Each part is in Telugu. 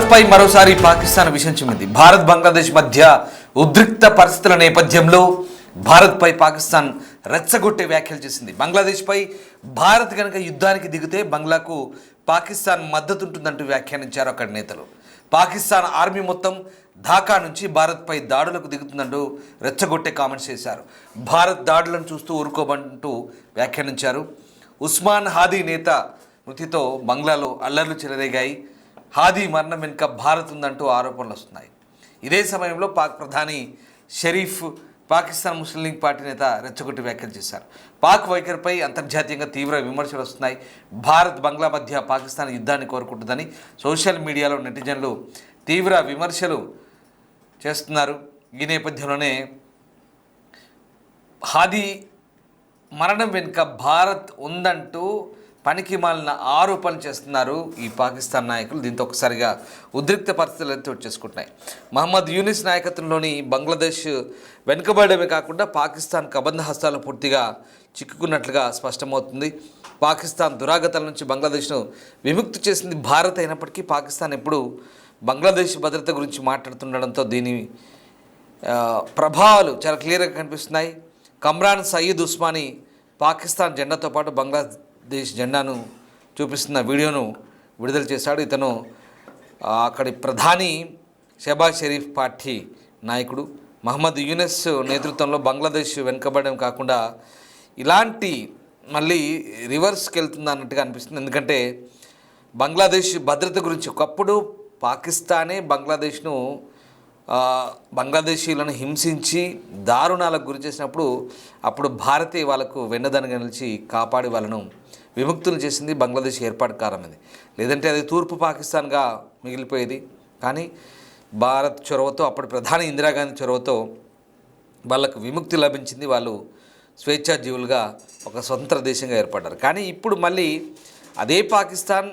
భారత్పై మరోసారి పాకిస్తాన్ విషయం చిమ్మింది. భారత్ బంగ్లాదేశ్ మధ్య ఉద్రిక్త పరిస్థితుల నేపథ్యంలో భారత్పై పాకిస్తాన్ రెచ్చగొట్టే వ్యాఖ్యలు చేసింది. బంగ్లాదేశ్పై భారత్ కనుక యుద్ధానికి దిగితే బంగ్లాకు పాకిస్తాన్ మద్దతు ఉంటుందంటూ వ్యాఖ్యానించారు అక్కడి నేతలు. పాకిస్తాన్ ఆర్మీ మొత్తం ఢాకా నుంచి భారత్పై దాడులకు దిగుతుందంటూ రెచ్చగొట్టే కామెంట్స్ చేశారు. భారత్ దాడులను చూస్తూ ఊరుకోమంటూ వ్యాఖ్యానించారు. ఉస్మాన్ హాదీ నేత మృతితో బంగ్లాలో అల్లర్లు చెలరేగాయి. హాదీ మరణం వెనుక భారత్ ఉందంటూ ఆరోపణలు వస్తున్నాయి. ఇదే సమయంలో పాక్ ప్రధాని షరీఫ్ పాకిస్తాన్ ముస్లిం లీగ్ పార్టీ నేత రెచ్చగొట్టి వ్యాఖ్యలు చేశారు. పాక్ వైఖరిపై అంతర్జాతీయంగా తీవ్ర విమర్శలు వస్తున్నాయి. భారత్ బంగ్లా మధ్య పాకిస్తాన్ యుద్ధాన్ని కోరుకుంటుందని సోషల్ మీడియాలో నెటిజన్లు తీవ్ర విమర్శలు చేస్తున్నారు. ఈ నేపథ్యంలోనే హాదీ మరణం వెనుక భారత్ ఉందంటూ పనికి మాలిన ఆరోపణలు చేస్తున్నారు ఈ పాకిస్తాన్ నాయకులు. దీంతో ఒకసారిగా ఉద్రిక్త పరిస్థితులు చోటు చేసుకుంటున్నాయి. మహమ్మద్ యూనిస్ నాయకత్వంలోని బంగ్లాదేశ్ వెనుకబడమే కాకుండా పాకిస్తాన్ కబంధ హస్తాలు పూర్తిగా చిక్కుకున్నట్లుగా స్పష్టమవుతుంది. పాకిస్తాన్ దురాగతాల నుంచి బంగ్లాదేశ్ను విముక్తి చేసింది భారత్ అయినప్పటికీ పాకిస్తాన్ ఎప్పుడు బంగ్లాదేశ్ భద్రత గురించి మాట్లాడుతుండడంతో దీని ప్రభావాలు చాలా క్లియర్గా కనిపిస్తున్నాయి. కమ్రాన్ సయీద్ ఉస్మానీ పాకిస్తాన్ జెండాతో పాటు బంగ్లాదేశ్ జెండాను చూపిస్తున్న వీడియోను విడుదల చేశాడు. ఇతను అక్కడి ప్రధాని షెహబాజ్ షరీఫ్ పార్టీ నాయకుడు. మహమ్మద్ యూనిస్ నేతృత్వంలో బంగ్లాదేశ్ వెనుకబడడం కాకుండా ఇలాంటి మళ్ళీ రివర్స్కి వెళ్తుంది అన్నట్టుగా అనిపిస్తుంది. ఎందుకంటే బంగ్లాదేశ్ భద్రత గురించి ఒకప్పుడు పాకిస్తానే బంగ్లాదేశీలను హింసించి దారుణాలకు గురి చేసినప్పుడు అప్పుడు భారతే వాళ్ళకు వెన్నదనగా నిలిచి కాపాడి వాళ్ళను విముక్తులు చేసింది. బంగ్లాదేశ్ ఏర్పాటు కారణమైంది. లేదంటే అది తూర్పు పాకిస్తాన్గా మిగిలిపోయేది. కానీ భారత్ చొరవతో అప్పటి ప్రధాని ఇందిరాగాంధీ చొరవతో వాళ్ళకు విముక్తి లభించింది. వాళ్ళు స్వేచ్ఛా జీవులుగా ఒక స్వతంత్ర దేశంగా ఏర్పడ్డారు. కానీ ఇప్పుడు మళ్ళీ అదే పాకిస్తాన్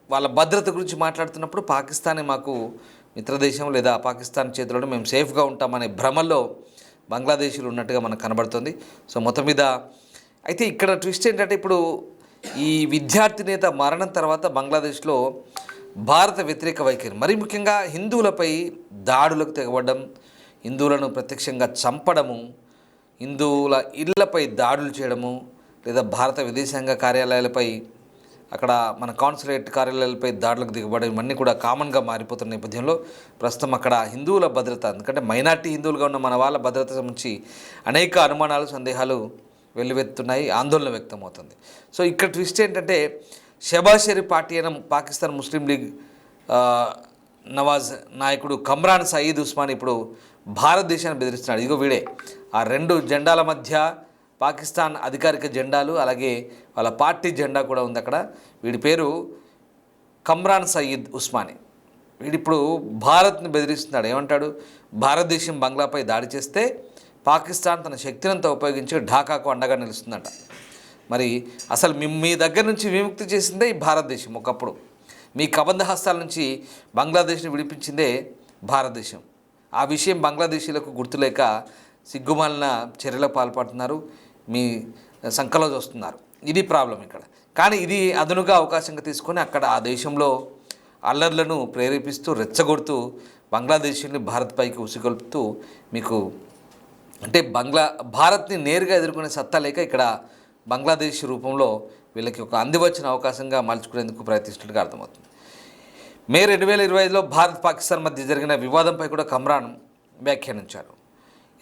వాళ్ళ భద్రత గురించి మాట్లాడుతున్నప్పుడు పాకిస్తానే మాకు మిత్రదేశం లేదా పాకిస్తాన్ చేతిలోనే మేము సేఫ్గా ఉంటామనే భ్రమల్లో బంగ్లాదేశీలు ఉన్నట్టుగా మనకు కనబడుతుంది. సో మొత్తం మీద అయితే ఇక్కడ ట్విస్ట్ ఏంటంటే ఇప్పుడు ఈ విద్యార్థి నేత మరణం తర్వాత బంగ్లాదేశ్లో భారత వ్యతిరేక వైఖరి, మరీ ముఖ్యంగా హిందువులపై దాడులకు తెగబడడం, హిందువులను ప్రత్యక్షంగా చంపడము, హిందువుల ఇళ్లపై దాడులు చేయడము, లేదా భారత విదేశాంగ కార్యాలయాలపై అక్కడ మన కాన్సులేట్ కార్యాలయాలపై దాడులకు దిగబడడం ఇవన్నీ కూడా కామన్గా మారిపోతున్న నేపథ్యంలో ప్రస్తుతం అక్కడ హిందువుల భద్రత, ఎందుకంటే మైనార్టీ హిందువులుగా ఉన్న మన వాళ్ళ భద్రత సంబంధించి అనేక అనుమానాలు సందేహాలు వెల్లువెత్తున్నాయి, ఆందోళన వ్యక్తమవుతుంది. సో ఇక్కడ ట్విస్ట్ ఏంటంటే షెహబాజ్ షరీఫ్ పార్టీ అయిన పాకిస్తాన్ ముస్లిం లీగ్ నవాజ్ నాయకుడు కమ్రాన్ సయీద్ ఉస్మాన్ ఇప్పుడు భారతదేశాన్ని బెదిరిస్తున్నాడు. ఇదిగో వీడే ఆ రెండు జెండాల మధ్య పాకిస్తాన్ అధికారిక జెండాలు, అలాగే వాళ్ళ పార్టీ జెండా కూడా ఉంది అక్కడ. వీడి పేరు కమ్రాన్ సయీద్ ఉస్మానీ. వీడిప్పుడు భారత్ని బెదిరిస్తున్నాడు. ఏమంటాడు? భారతదేశం బంగ్లాపై దాడి చేస్తే పాకిస్తాన్ తన శక్తినంతా ఉపయోగించి ఢాకాకు అండగా నిలుస్తుందట. మరి అసలు మీ దగ్గర నుంచి విముక్తి చేసిందే ఈ భారతదేశం. ఒకప్పుడు మీ కబంధ హస్తాల నుంచి బంగ్లాదేశ్ని విడిపించిందే భారతదేశం. ఆ విషయం బంగ్లాదేశీలకు గుర్తులేక సిగ్గుమాలిన చర్యలకు పాల్పడుతున్నారు, మీ సంకలో చూస్తున్నారు. ఇది ప్రాబ్లం ఇక్కడ. కానీ ఇది అదనుగా అవకాశంగా తీసుకొని అక్కడ ఆ దేశంలో అల్లర్లను ప్రేరేపిస్తూ రెచ్చగొడుతూ బంగ్లాదేశీని భారత్ పైకి ఉసిగొల్పుతూ మీకు అంటే భారత్ని నేరుగా ఎదుర్కొనే సత్తా లేక ఇక్కడ బంగ్లాదేశ్ రూపంలో వీళ్ళకి ఒక అందివచ్చిన అవకాశంగా మలుచుకునేందుకు ప్రయత్నిస్తున్నట్టుగా అర్థమవుతుంది. మే 2025లో భారత్ పాకిస్తాన్ మధ్య జరిగిన వివాదంపై కూడా కమ్రాన్ వ్యాఖ్యానించారు.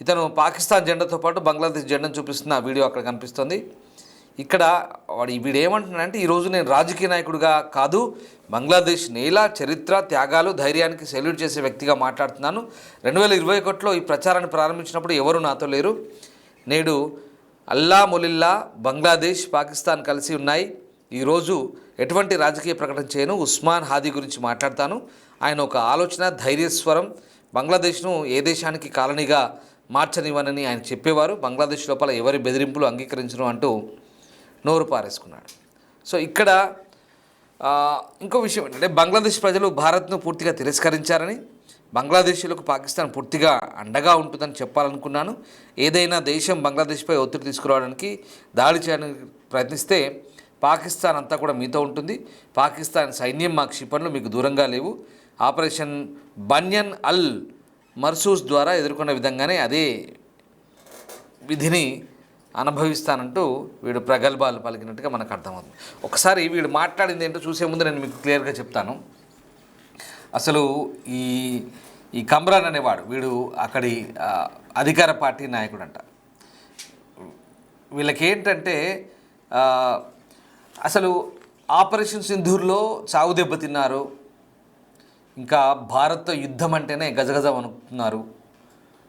ఇతను పాకిస్తాన్ జెండాతో పాటు బంగ్లాదేశ్ జెండాను చూపిస్తున్న వీడియో అక్కడ కనిపిస్తుంది. ఇక్కడ వీడు ఏమంటున్నాడంటే, ఈరోజు నేను రాజకీయ నాయకుడిగా కాదు, బంగ్లాదేశ్ నేల, చరిత్ర, త్యాగాలు, ధైర్యానికి సెల్యూట్ చేసే వ్యక్తిగా మాట్లాడుతున్నాను. 2021లో ఈ ప్రచారాన్ని ప్రారంభించినప్పుడు ఎవరు నాతో లేరు. నేడు అల్లా ములిల్లా బంగ్లాదేశ్, పాకిస్తాన్ కలిసి ఉన్నాయి. ఈరోజు ఎటువంటి రాజకీయ ప్రకటన చేయను. ఉస్మాన్ హాదీ గురించి మాట్లాడతాను. ఆయన ఒక ఆలోచన, ధైర్యస్వరం. బంగ్లాదేశ్ను ఏ దేశానికి కాలనీగా మార్చనివ్వనని ఆయన చెప్పేవారు. బంగ్లాదేశ్ లోపల ఎవరి బెదిరింపులు అంగీకరించను అంటూ నోరు పారేసుకున్నాడు. సో ఇక్కడ ఇంకో విషయం ఏంటంటే, బంగ్లాదేశ్ ప్రజలు భారత్ను పూర్తిగా తిరస్కరించారని, బంగ్లాదేశీలకు పాకిస్తాన్ పూర్తిగా అండగా ఉంటుందని చెప్పాలనుకున్నాను. ఏదైనా దేశం బంగ్లాదేశ్పై ఒత్తిడి తీసుకురావడానికి, దాడి చేయడానికి ప్రయత్నిస్తే పాకిస్తాన్ అంతా కూడా మీతో ఉంటుంది. పాకిస్తాన్ సైన్యం మా క్షిపణులు మీకు దూరంగా లేవు. ఆపరేషన్ బన్యన్ అల్ మర్సూస్ ద్వారా ఎదుర్కొన్న విధంగానే అదే విధిని అనుభవిస్తానంటూ వీడు ప్రగల్భాలు పలికినట్టుగా మనకు అర్థమవుతుంది. ఒకసారి వీడు మాట్లాడింది ఏంటో చూసే ముందు నేను మీకు క్లియర్గా చెప్తాను. అసలు ఈ ఈ కమ్రాన్ అనేవాడు వీడు అక్కడి అధికార పార్టీ నాయకుడు అంట. వీళ్ళకి ఏంటంటే అసలు ఆపరేషన్ సింధూర్లో చావు దెబ్బతిన్నారు. ఇంకా భారత్తో యుద్ధం అంటేనే గజగజ వణుకుతున్నారు.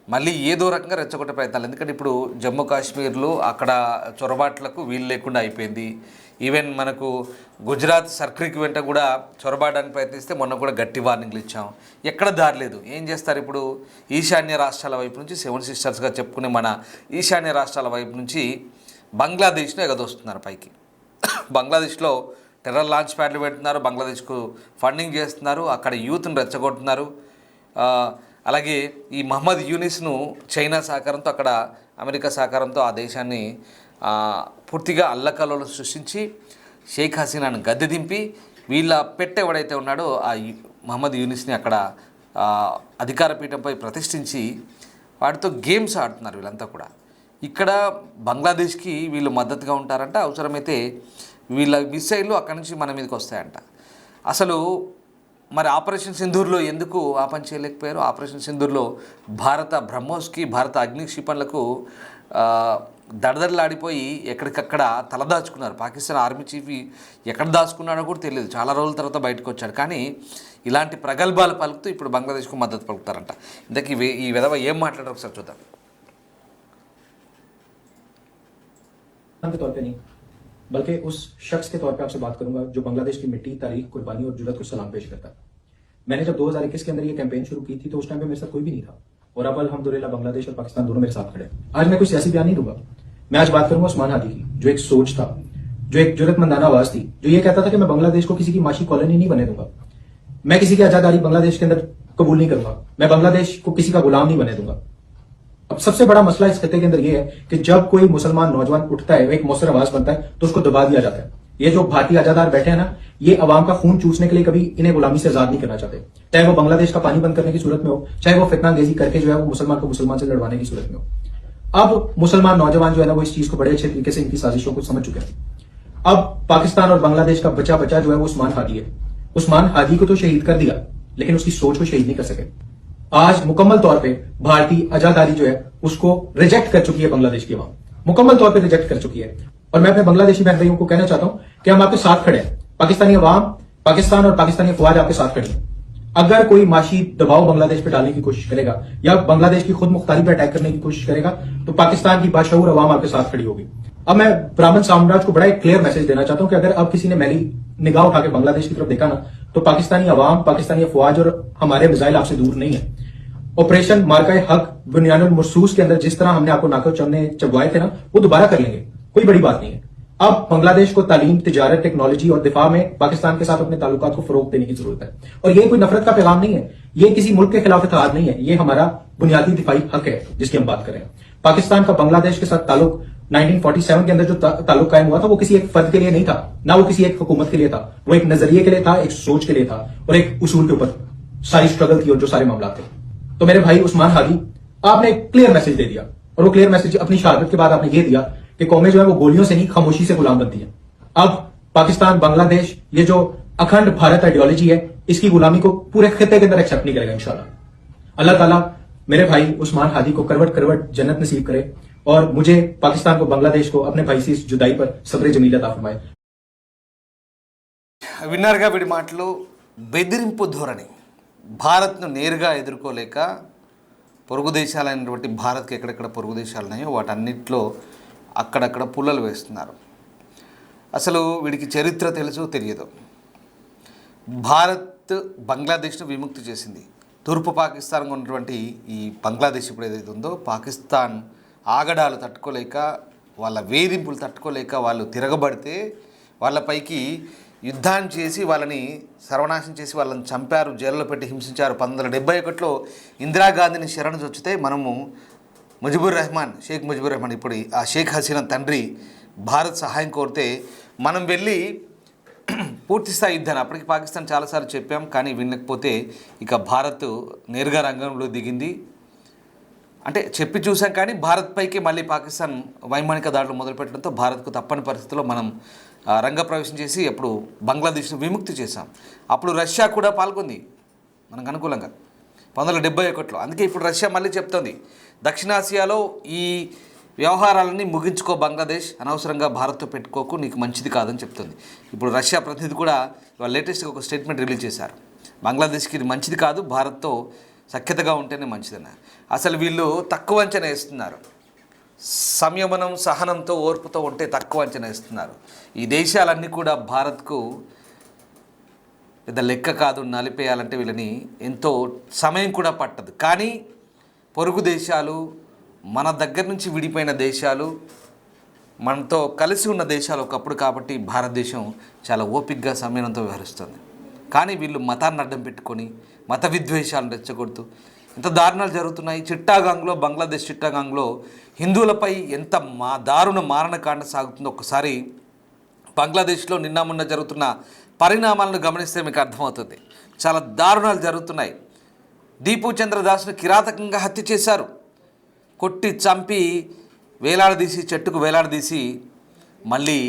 మళ్ళీ ఏదో రకంగా రెచ్చగొట్టే ప్రయత్నాలు. ఎందుకంటే ఇప్పుడు జమ్మూ కాశ్మీర్లో అక్కడ చొరబాట్లకు వీలు లేకుండా అయిపోయింది. ఈవెన్ మనకు గుజరాత్ సర్క్రిక్ వెంట కూడా చొరబాడడానికి ప్రయత్నిస్తే మొన్న కూడా గట్టి వార్నింగ్లు ఇచ్చాం. ఎక్కడ దారి లేదు. ఏం చేస్తారు ఇప్పుడు? ఈశాన్య రాష్ట్రాల వైపు నుంచి 7 సిస్టర్స్గా చెప్పుకునే మన ఈశాన్య రాష్ట్రాల వైపు నుంచి బంగ్లాదేశ్ను ఎగదోస్తున్నారు పైకి. బంగ్లాదేశ్లో టెర్రర్ లాంచ్ ప్యాడ్లు పెడుతున్నారు. బంగ్లాదేశ్కు ఫండింగ్ చేస్తున్నారు. అక్కడ యూత్ను రెచ్చగొడుతున్నారు. అలాగే ఈ మహమ్మద్ యూనిస్ను చైనా సహకారంతో, అక్కడ అమెరికా సహకారంతో ఆ దేశాన్ని పూర్తిగా అల్లకల్లోలు సృష్టించి షేక్ హసీనాను గద్దె దింపి వీళ్ళ ఎవడైతే ఉన్నాడో ఆ మహమ్మద్ యూనిస్ని అక్కడ అధికార పీఠంపై ప్రతిష్ఠించి వాటితో గేమ్స్ ఆడుతున్నారు వీళ్ళంతా కూడా. ఇక్కడ బంగ్లాదేశ్కి వీళ్ళు మద్దతుగా ఉంటారంట. అవసరమైతే వీళ్ళ మిసైళ్ళు అక్కడి నుంచి మన మీదకి వస్తాయంట. అసలు మరి ఆపరేషన్ సింధూర్లో ఎందుకు ఆ పని చేయలేకపోయారు? ఆపరేషన్ సింధూర్లో భారత బ్రహ్మోస్కి, భారత అగ్ని క్షిపణులకు దడదడలాడిపోయి ఎక్కడికక్కడ తలదాచుకున్నారు. పాకిస్తాన్ ఆర్మీ చీఫ్ ఎక్కడ దాచుకున్నాడో కూడా తెలియదు. చాలా రోజుల తర్వాత బయటకు వచ్చాడు. కానీ ఇలాంటి ప్రగల్భాలు పలుకుతూ ఇప్పుడు బంగ్లాదేశ్కు మద్దతు పలుకుతారంట. ఇంతకీ ఈ విధవ ఏం మాట్లాడారు ఒకసారి చూద్దాం. के तौर पे नहीं, बल्कि उस शख्स के तौर पे आपसे बात करूंगा जो बांग्लादेश की मिट्टी, तारीख, कुर्बानी और जुर्रत को सलाम पेश करता है। मैंने जब 2021 के अंदर ये कैंपेन शुरू की थी तो उस टाइम पे मेरे साथ कोई भी नहीं था, और अब अल्हम्दुलिल्लाह बांग्लादेश और पाकिस्तान दोनों मेरे साथ खड़े हैं। आज मैं कोई सियासी बयान नहीं दूंगा। मैं आज बात करूंगा उस्मान हादी की, जो एक सोच था, जो एक जुर्रतमंदाना आवाज थी, जो ये कहता था कि मैं बांग्लादेश को किसी की माशी कॉलोनी नहीं बने दूंगा, मैं किसी की आजादारी बांग्लादेश के अंदर कबूल नहीं करूंगा, मैं बांग्लादेश को किसी का गुलाम नहीं बने दूंगा। अब सबसे बड़ा मसला इस खत्ते के अंदर यह है कि जब कोई मुसलमान नौजवान उठता है, एक मौसर आवाज बनता है, तो उसको दबा दिया जाता है। ये जो भारतीय आजादार बैठे हैं ना, ये अवाम का खून चूसने के लिए कभी इन्हें गुलामी से आजाद नहीं करना चाहते, चाहे वो बांग्लादेश का पानी बंद करने की सूरत में हो, चाहे वो फितनांगेजी करके जो है वो मुसलमान को मुसलमान से लड़वाने की सूरत में हो। अब मुसलमान नौजवान जो है ना वो इस चीज को बड़े अच्छे तरीके से इनकी साजिशों को समझ चुके हैं। अब पाकिस्तान और बांग्लादेश का बचा बचा जो है वो उस्मान हादी है। उस्मान हादी को तो शहीद कर दिया, लेकिन उसकी सोच को शहीद नहीं कर सके। आज मुकम्मल तौर पे भारतीय आजादारी जो है उसको रिजेक्ट कर चुकी है बांग्लादेश की अवाम, मुकम्मल तौर पे रिजेक्ट कर चुकी है। और मैं अपने बांग्लादेशी बहन भाइयों को कहना चाहता हूं कि हम आपके साथ खड़े हैं। पाकिस्तानी अवाम, पाकिस्तान और पाकिस्तानी अफवाज आपके साथ खड़ी है। अगर कोई माशी दबाव बांग्लादेश पे डालने की कोशिश करेगा या बांग्लादेश की खुद मुख्तारी पर अटैक करने की कोशिश करेगा तो पाकिस्तान की बाशऊर अवाम आपके साथ खड़ी होगी। अब मैं ब्राह्मण साम्राज्य को बड़ा एक क्लियर मैसेज देना चाहता हूं कि अगर अब किसी ने मैली निगाह उठा के बांग्लादेश की तरफ देखा ना, तो पाकिस्तानी अवाम, पाकिस्तानी अफवाज और हमारे मिसाइल आपसे दूर नहीं है। ऑपरेशन मार्का हक बुनियानुल मरसूस के अंदर जिस तरह हमने आपको नाको चबवाए थे ना, वो दोबारा कर लेंगे, कोई बड़ी बात नहीं है। अब बांग्लादेश को तालीम, तिजारत, टेक्नोलॉजी और दिफा में पाकिस्तान के साथ अपने ताल्लुकात को फरोग देने की जरूरत है। और ये कोई नफरत का पैगाम नहीं है, ये किसी मुल्क के खिलाफ इत्तेहाद नहीं है, ये हमारा बुनियादी दिफाई हक है जिसकी हम बात कर रहे हैं। पाकिस्तान का बांग्लादेश के साथ ताल्लुक 1947 के अंदर जो ताल्लुक कायम हुआ था वो किसी एक फर्द के लिए नहीं था, ना वो किसी एक हुकूमत के लिए था, वो एक नजरिए के लिए था, एक सोच के लिए था और एक उसूल के ऊपर सारी स्ट्रगल थी और जो सारे मामला थे। तो मेरे भाई उस्मान हादी, आपने एक क्लियर मैसेज दे दिया, और वो क्लियर मैसेज अपनी शहादत के बाद आपने ये दिया कि कौमें जो है वो गोलियों से नहीं खामोशी से गुलाम बनती हैं। अब पाकिस्तान, बांग्लादेश, ये जो अखंड भारत आइडियोलॉजी है, इसकी गुलामी को पूरे खित्ते के अंदर एक्सेप्ट नहीं करेगा इंशाल्लाह। अल्लाह ताला मेरे भाई उस्मान हादी को करवट करवट जन्नत नसीब करे और मुझे, पाकिस्तान को, बांग्लादेश को अपने भाई से इस जुदाई पर सब्र जमील अता फरमाए। విన్నారుగా వీడి మాటలు. బెదిరింపు ధోరణి. భారత్ను నేరుగా ఎదుర్కోలేక పొరుగు దేశాలైనటువంటి భారత్కి ఎక్కడెక్కడ పొరుగు దేశాలు ఉన్నాయో వాటన్నిటిలో అక్కడక్కడ పుల్లలు వేస్తున్నారు. అసలు వీడికి చరిత్ర తెలుసు తెలియదు. భారత్ బంగ్లాదేశ్ను విముక్తి చేసింది. తూర్పు పాకిస్తాన్గా ఉన్నటువంటి ఈ బంగ్లాదేశ్ ఇప్పుడు ఏదైతే ఉందో, పాకిస్తాన్ ఆగడాలు తట్టుకోలేక, వాళ్ళ వేధింపులు తట్టుకోలేక వాళ్ళు తిరగబడితే వాళ్ళపైకి యుద్ధాన్ని చేసి వాళ్ళని సర్వనాశనం చేసి వాళ్ళని చంపారు, జైల్లో పెట్టి హింసించారు. 1971లో ఇందిరాగాంధీని శరణు చొచ్చితే మనము షేక్ ముజిబుర్ రెహమాన్ ఇప్పుడు ఆ షేక్ హసీనా తండ్రి భారత్ సహాయం కోరితే మనం వెళ్ళి పూర్తి స్థాయి యుద్ధాన్ని అప్పటికి పాకిస్తాన్ చాలాసార్లు చెప్పాం, కానీ వినకపోతే ఇక భారత్ నేరుగా రంగంలో దిగింది. అంటే చెప్పి చూసాం, కానీ భారత్ పైకి మళ్ళీ పాకిస్తాన్ వైమానిక దాడులు మొదలుపెట్టడంతో భారత్కు తప్పని పరిస్థితుల్లో మనం రంగప్రవేశం చేసి అప్పుడు బంగ్లాదేశ్ను విముక్తి చేశాం. అప్పుడు రష్యా కూడా పాల్గొంది మనకు అనుకూలంగా 1971లో. అందుకే ఇప్పుడు రష్యా మళ్ళీ చెప్తోంది, దక్షిణాసియాలో ఈ వ్యవహారాలన్నీ ముగించుకో బంగ్లాదేశ్, అనవసరంగా భారత్తో పెట్టుకోకు, నీకు మంచిది కాదని చెప్తుంది. ఇప్పుడు రష్యా ప్రతినిధి కూడా ఇవాళ లేటెస్ట్గా ఒక స్టేట్మెంట్ రిలీజ్ చేశారు. బంగ్లాదేశ్కి ఇది మంచిది కాదు, భారత్తో సఖ్యతగా ఉంటేనే మంచిదన్న. అసలు వీళ్ళు తక్కువ అంచనా వేస్తున్నారు. సంయమనం, సహనంతో, ఓర్పుతో ఉంటే తక్కువ అంచనా వేస్తున్నారు. ఈ దేశాలన్నీ కూడా భారత్కు పెద్ద లెక్క కాదు, నలిపేయాలంటే వీళ్ళని ఎంతో సమయం కూడా పట్టదు. కానీ పొరుగు దేశాలు, మన దగ్గర నుంచి విడిపోయిన దేశాలు, మనతో కలిసి ఉన్న దేశాలు ఒకప్పుడు, కాబట్టి భారతదేశం చాలా ఓపికగా సంయమనంతో వ్యవహరిస్తుంది. కానీ వీళ్ళు మతాన్ని అడ్డం పెట్టుకొని మత విద్వేషాలను రెచ్చగొడుతూ ఎంత దారుణాలు జరుగుతున్నాయి. చిట్టాగాంగ్లో, బంగ్లాదేశ్ చిట్టాగాంగ్లో హిందువులపై ఎంత దారుణ మారణకాండ సాగుతుందో ఒక్కసారి బంగ్లాదేశ్లో నిన్న మొన్న జరుగుతున్న పరిణామాలను గమనిస్తే మీకు అర్థమవుతుంది. చాలా దారుణాలు జరుగుతున్నాయి. దీపు చంద్రదాస్ను కిరాతకంగా హత్య చేశారు. కొట్టి చంపి వేలాడదీసి, చెట్టుకు వేలాడదీసి మళ్ళీ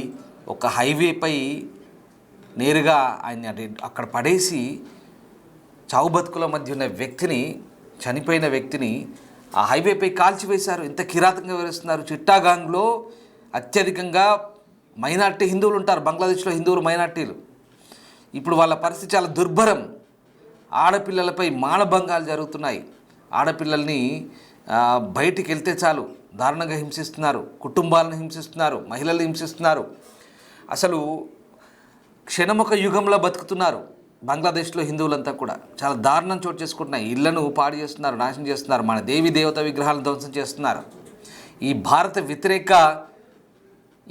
ఒక హైవేపై నేరుగా ఆయన అక్కడ పడేసి చావు బతుకుల మధ్య ఉన్న వ్యక్తిని, చనిపోయిన వ్యక్తిని ఆ హైవేపై కాల్చివేశారు. ఎంత కిరాతకంగా వివరిస్తున్నారు. చిట్టాగాంగ్లో అత్యధికంగా మైనార్టీ హిందువులు ఉంటారు. బంగ్లాదేశ్లో హిందువులు మైనార్టీలు. ఇప్పుడు వాళ్ళ పరిస్థితి చాలా దుర్భరం. ఆడపిల్లలపై మానభంగాలు జరుగుతున్నాయి. ఆడపిల్లల్ని బయటికి వెళ్తే చాలు దారుణంగా హింసిస్తున్నారు. కుటుంబాలను హింసిస్తున్నారు, మహిళలు హింసిస్తున్నారు. అసలు క్షణమొక యుగంలో బతుకుతున్నారు. బంగ్లాదేశ్లో హిందువులంతా కూడా చాలా దారుణం చోటు చేసుకుంటున్నాయి. ఇళ్లను పాడు చేస్తున్నారు, నాశనం చేస్తున్నారు, మన దేవి దేవత విగ్రహాలను ధ్వంసం చేస్తున్నారు. ఈ భారత వ్యతిరేక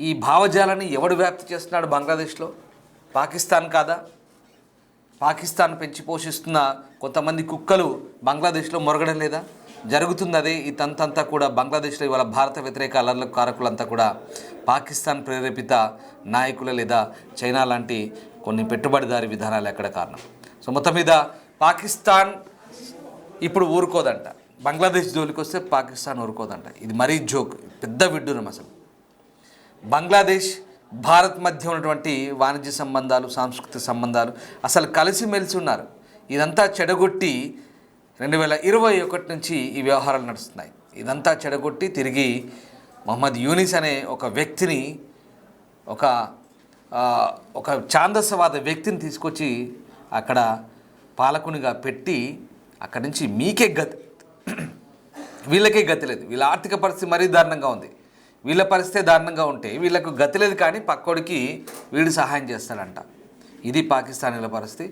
ఈ భావజాలాన్ని ఎవడు వ్యాప్తి చేస్తున్నాడు బంగ్లాదేశ్లో? పాకిస్తాన్ కాదా? పాకిస్తాన్ పెంచి పోషిస్తున్న కొంతమంది కుక్కలు బంగ్లాదేశ్లో మొరగడం లేదా? జరుగుతుంది అదే. ఈ తంతంతా కూడా బంగ్లాదేశ్లో ఇవాళ భారత వ్యతిరేక అల్లర్లకు కారకులంతా కూడా పాకిస్తాన్ ప్రేరేపిత నాయకులు లేదా చైనా లాంటి కొన్ని పెట్టుబడిదారి విధానాలు ఎక్కడ కారణం. సో మొత్తం మీద పాకిస్తాన్ ఇప్పుడు ఊరుకోదంట. బంగ్లాదేశ్ జోలికి వస్తే పాకిస్తాన్ ఊరుకోదంట. ఇది మరీ జోక్, పెద్ద విడ్డూరం. అసలు బంగ్లాదేశ్ భారత్ మధ్య ఉన్నటువంటి వాణిజ్య సంబంధాలు, సాంస్కృతిక సంబంధాలు అసలు కలిసిమెలిసి ఉన్నారు. ఇదంతా చెడగొట్టి 2021 నుంచి ఈ వ్యవహారాలు నడుస్తున్నాయి. ఇదంతా చెడగొట్టి తిరిగి మొహమ్మద్ యూనిస్ అనే ఒక వ్యక్తిని, ఒక ఛాందసవాద వ్యక్తిని తీసుకొచ్చి అక్కడ పాలకునిగా పెట్టి అక్కడి నుంచి మీకే గతి, వీళ్ళకే గతి లేదు. వీళ్ళ ఆర్థిక పరిస్థితి మరీ దారుణంగా ఉంది. వీళ్ళ పరిస్థితి దారుణంగా ఉంటే వీళ్ళకు గతి లేదు, కానీ పక్కోడికి వీడు సహాయం చేస్తాడంట. ఇది పాకిస్తానీల పరిస్థితి.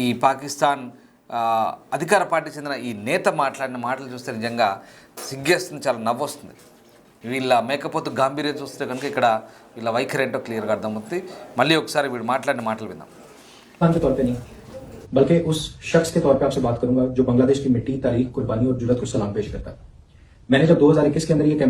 ఈ పాకిస్తాన్ అధికార పార్టీకి చెందిన ఈ నేత మాట్లాడిన మాటలు చూస్తే నిజంగా సిగ్గేస్తుంది, చాలా నవ్వొస్తుంది. వీళ్ళ మేకపోతు గాంభీర్యం చూస్తే కనుక ఇక్కడ వీళ్ళ వైఖరి ఏంటో క్లియర్గా అర్థమవుతుంది. మళ్ళీ ఒకసారి వీడు మాట్లాడిన మాటలు విందాం. के तौर पे नहीं, बल्कि उस शख्स के तौर पे आपसे बात करूंगा जो बांग्लादेश की मिट्टी, तारीख, कुर्बानी और जुर्रत को सलाम पेश करता है। मैंने जब 2021 के अंदर ये कैंपेन